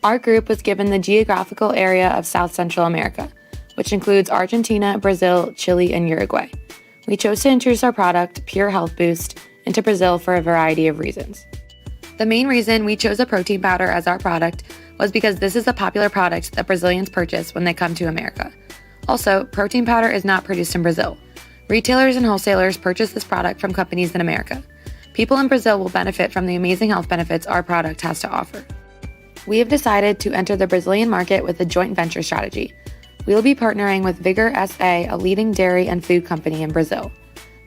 Our group was given the geographical area of South Central America, which includes Argentina, Brazil, Chile, and Uruguay. We chose to introduce our product, Pure Health Boost, into Brazil for a variety of reasons. The main reason we chose a protein powder as our product was because this is a popular product that Brazilians purchase when they come to America. Also, protein powder is not produced in Brazil. Retailers and wholesalers purchase this product from companies in America. People in Brazil will benefit from the amazing health benefits our product has to offer. We have decided to enter the Brazilian market with a joint venture strategy. We will be partnering with Vigor SA, a leading dairy and food company in Brazil.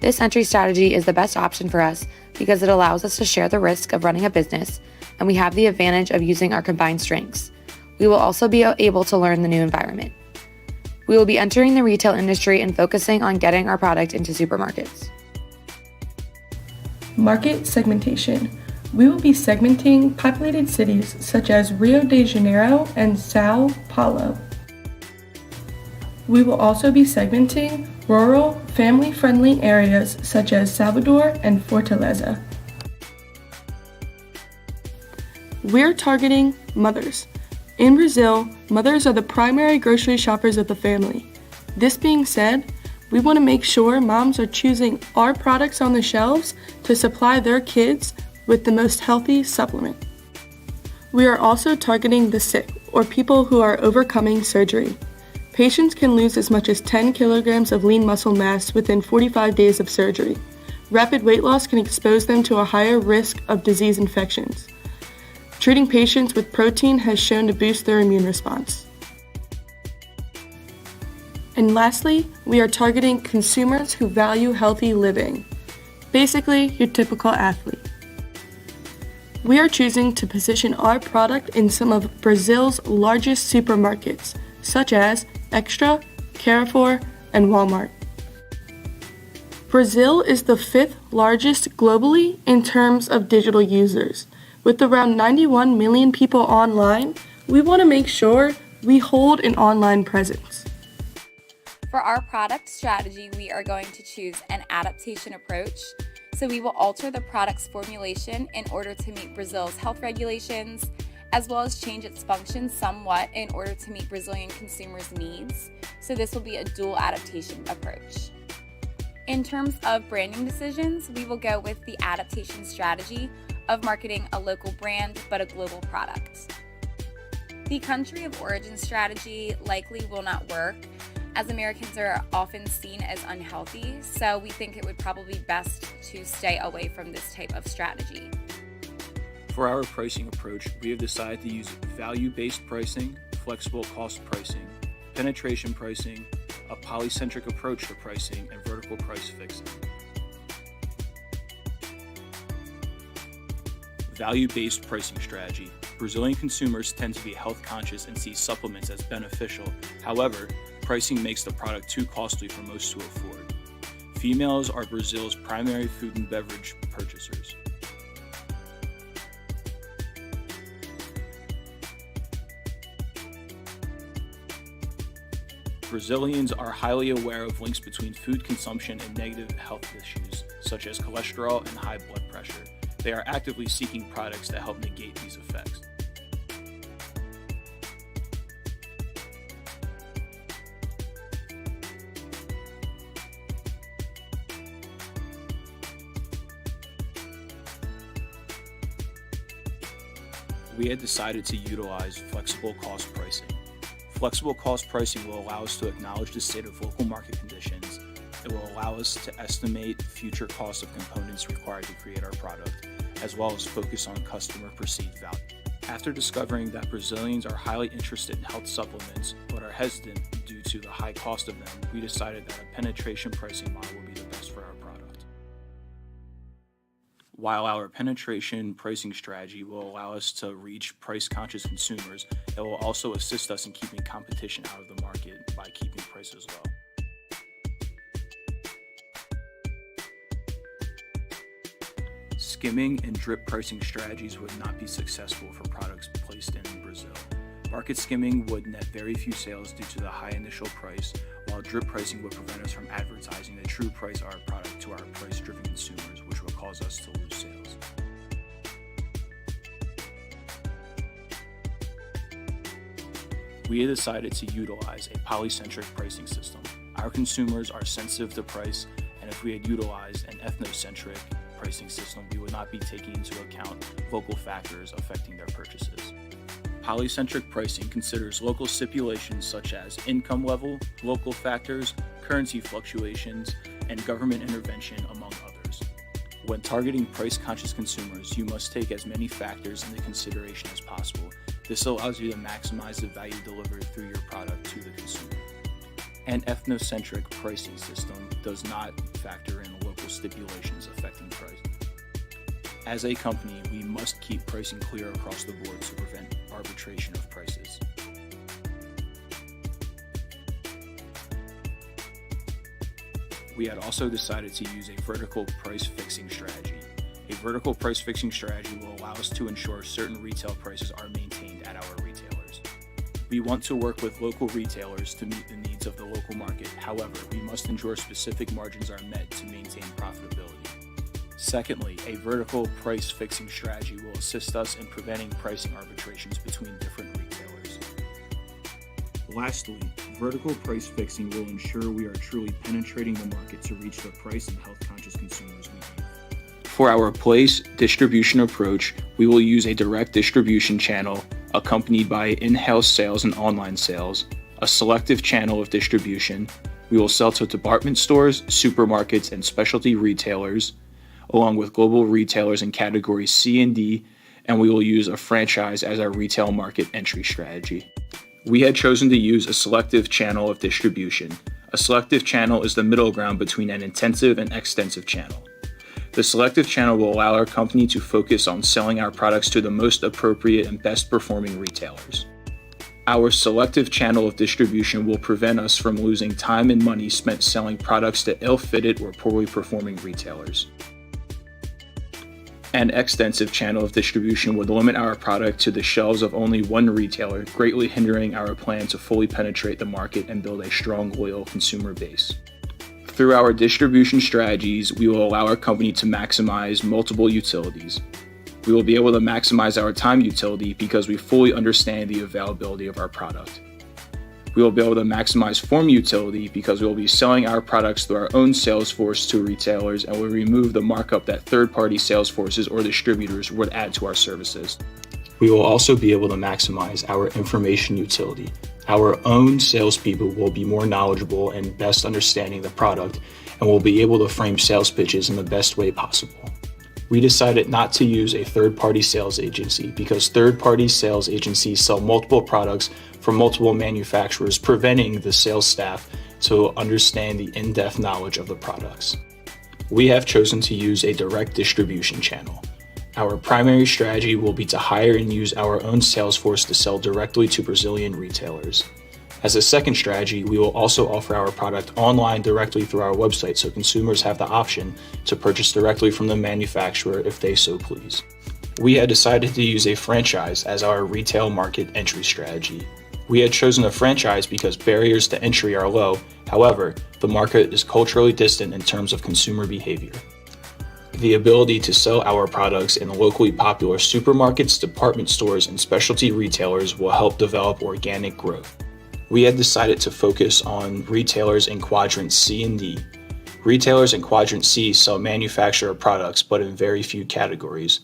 This entry strategy is the best option for us because it allows us to share the risk of running a business, and we have the advantage of using our combined strengths. We will also be able to learn the new environment. We will be entering the retail industry and focusing on getting our product into supermarkets. Market segmentation. We will be segmenting populated cities such as Rio de Janeiro and Sao Paulo. We will also be segmenting rural, family-friendly areas such as Salvador and Fortaleza. We're targeting mothers. In Brazil, mothers are the primary grocery shoppers of the family. This being said, we want to make sure moms are choosing our products on the shelves to supply their kids with the most healthy supplement. We are also targeting the sick, or people who are overcoming surgery. Patients can lose as much as 10 kilograms of lean muscle mass within 45 days of surgery. Rapid weight loss can expose them to a higher risk of disease infections. Treating patients with protein has shown to boost their immune response. And lastly, we are targeting consumers who value healthy living. Basically, your typical athlete. We are choosing to position our product in some of Brazil's largest supermarkets, such as Extra, Carrefour, and Walmart. Brazil is the 5th largest globally in terms of digital users. With around 91 million people online, we want to make sure we hold an online presence. For our product strategy, we are going to choose an adaptation approach. So we will alter the product's formulation in order to meet Brazil's health regulations, as well as change its function somewhat in order to meet Brazilian consumers' needs. So this will be a dual adaptation approach. In terms of branding decisions, we will go with the adaptation strategy of marketing a local brand but a global product. The country of origin strategy likely will not work, as Americans are often seen as unhealthy, so we think it would probably be best to stay away from this type of strategy. For our pricing approach, we have decided to use value-based pricing, flexible cost pricing, penetration pricing, a polycentric approach to pricing, and vertical price fixing. Value-based pricing strategy. Brazilian consumers tend to be health conscious and see supplements as beneficial. However, pricing makes the product too costly for most to afford. Females are Brazil's primary food and beverage purchasers. Brazilians are highly aware of links between food consumption and negative health issues, such as cholesterol and high blood pressure. They are actively seeking products that help negate these effects. We had decided to utilize flexible cost pricing. Flexible cost pricing will allow us to acknowledge the state of local market conditions. It will allow us to estimate future costs of components required to create our product, as well as focus on customer perceived value. After discovering that Brazilians are highly interested in health supplements but are hesitant due to the high cost of them, we decided that a penetration pricing model would be the best for our product. While our penetration pricing strategy will allow us to reach price-conscious consumers, it will also assist us in keeping competition out of the market by keeping prices low. Skimming and drip pricing strategies would not be successful for products placed in Brazil. Market skimming would net very few sales due to the high initial price, while drip pricing would prevent us from advertising the true price of our product to our price-driven consumers, which would cause us to lose sales. we have decided to utilize a polycentric pricing system. Our consumers are sensitive to price, and if we had utilized an ethnocentric pricing system, we would not be taking into account local factors affecting their purchases. Polycentric pricing considers local stipulations such as income level, local factors, currency fluctuations, and government intervention, among others. When targeting price-conscious consumers, you must take as many factors into consideration as possible. This allows you to maximize the value delivered through your product to the consumer. An ethnocentric pricing system does not factor in local stipulations affecting price. As a company, we must keep pricing clear across the board to prevent arbitration of prices. We had also decided to use a vertical price fixing strategy. A vertical price fixing strategy will allow us to ensure certain retail prices are maintained at our retailers. We want to work with local retailers to meet the needs of the local market. However, we must ensure specific margins are met to maintain profitability. Secondly, a vertical price fixing strategy will assist us in preventing pricing arbitrations between different retailers. Lastly, vertical price fixing will ensure we are truly penetrating the market to reach the price and health-conscious consumers we aim for. For our place distribution approach, we will use a direct distribution channel accompanied by in-house sales and online sales, a selective channel of distribution. We will sell to department stores, supermarkets, and specialty retailers, along with global retailers in categories C and D, and we will use a franchise as our retail market entry strategy. We had chosen to use a selective channel of distribution. A selective channel is the middle ground between an intensive and extensive channel. The selective channel will allow our company to focus on selling our products to the most appropriate and best performing retailers. Our selective channel of distribution will prevent us from losing time and money spent selling products to ill-fitted or poorly performing retailers. An extensive channel of distribution would limit our product to the shelves of only one retailer, greatly hindering our plan to fully penetrate the market and build a strong, loyal consumer base. Through our distribution strategies, we will allow our company to maximize multiple utilities. We will be able to maximize our time utility because we fully understand the availability of our product. We will be able to maximize form utility because we will be selling our products through our own sales force to retailers, and will remove the markup that third-party sales forces or distributors would add to our services. We will also be able to maximize our information utility. Our own salespeople will be more knowledgeable and best understanding the product, and will be able to frame sales pitches in the best way possible. We decided not to use a third-party sales agency because third-party sales agencies sell multiple products from multiple manufacturers, preventing the sales staff to understand the in-depth knowledge of the products. We have chosen to use a direct distribution channel. Our primary strategy will be to hire and use our own sales force to sell directly to Brazilian retailers. As a second strategy, we will also offer our product online directly through our website so consumers have the option to purchase directly from the manufacturer if they so please. We had decided to use a franchise as our retail market entry strategy. We had chosen a franchise because barriers to entry are low. However, the market is culturally distant in terms of consumer behavior. The ability to sell our products in locally popular supermarkets, department stores, and specialty retailers will help develop organic growth. We had decided to focus on retailers in quadrant C and D. Retailers in quadrant C sell manufacturer products, but in very few categories,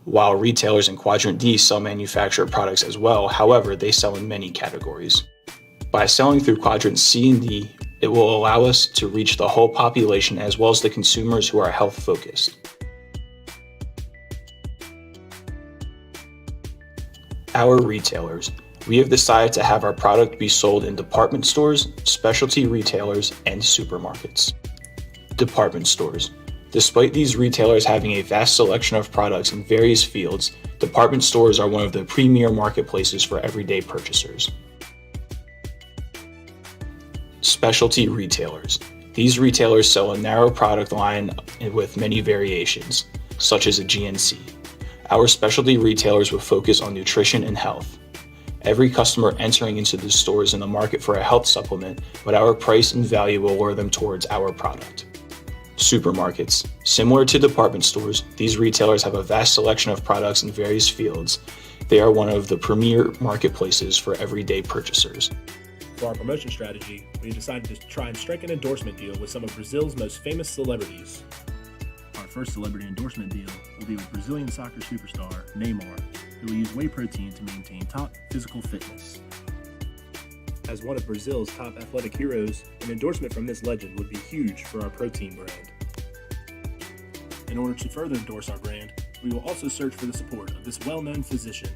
while retailers in quadrant D sell manufacturer products as well. However, they sell in many categories. By selling through quadrants C and D, it will allow us to reach the whole population as well as the consumers who are health focused. Our retailers. We have decided to have our product be sold in department stores, specialty retailers, and supermarkets. Department stores. Despite these retailers having a vast selection of products in various fields, department stores are one of the premier marketplaces for everyday purchasers. Specialty retailers. These retailers sell a narrow product line with many variations, such as a GNC. Our specialty retailers will focus on nutrition and health. Every customer entering into the store is in the market for a health supplement, but our price and value will lure them towards our product. Supermarkets. Similar to department stores, these retailers have a vast selection of products in various fields. They are one of the premier marketplaces for everyday purchasers. For our promotion strategy, we decided to try and strike an endorsement deal with some of Brazil's most famous celebrities. Our first celebrity endorsement deal will be with Brazilian soccer superstar Neymar, who will use whey protein to maintain top physical fitness. As one of Brazil's top athletic heroes, an endorsement from this legend would be huge for our protein brand. In order to further endorse our brand, we will also search for the support of this well-known physician.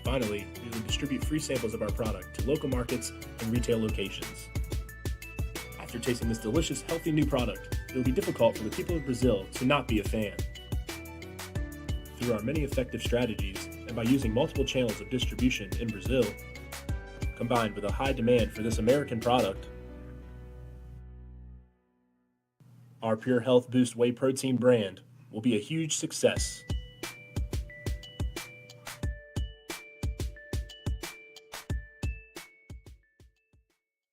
Finally, we will distribute free samples of our product to local markets and retail locations. After tasting this delicious, healthy new product, it will be difficult for the people of Brazil to not be a fan. Through our many effective strategies and by using multiple channels of distribution in Brazil, combined with a high demand for this American product, our Pure Health Boost Whey Protein brand will be a huge success.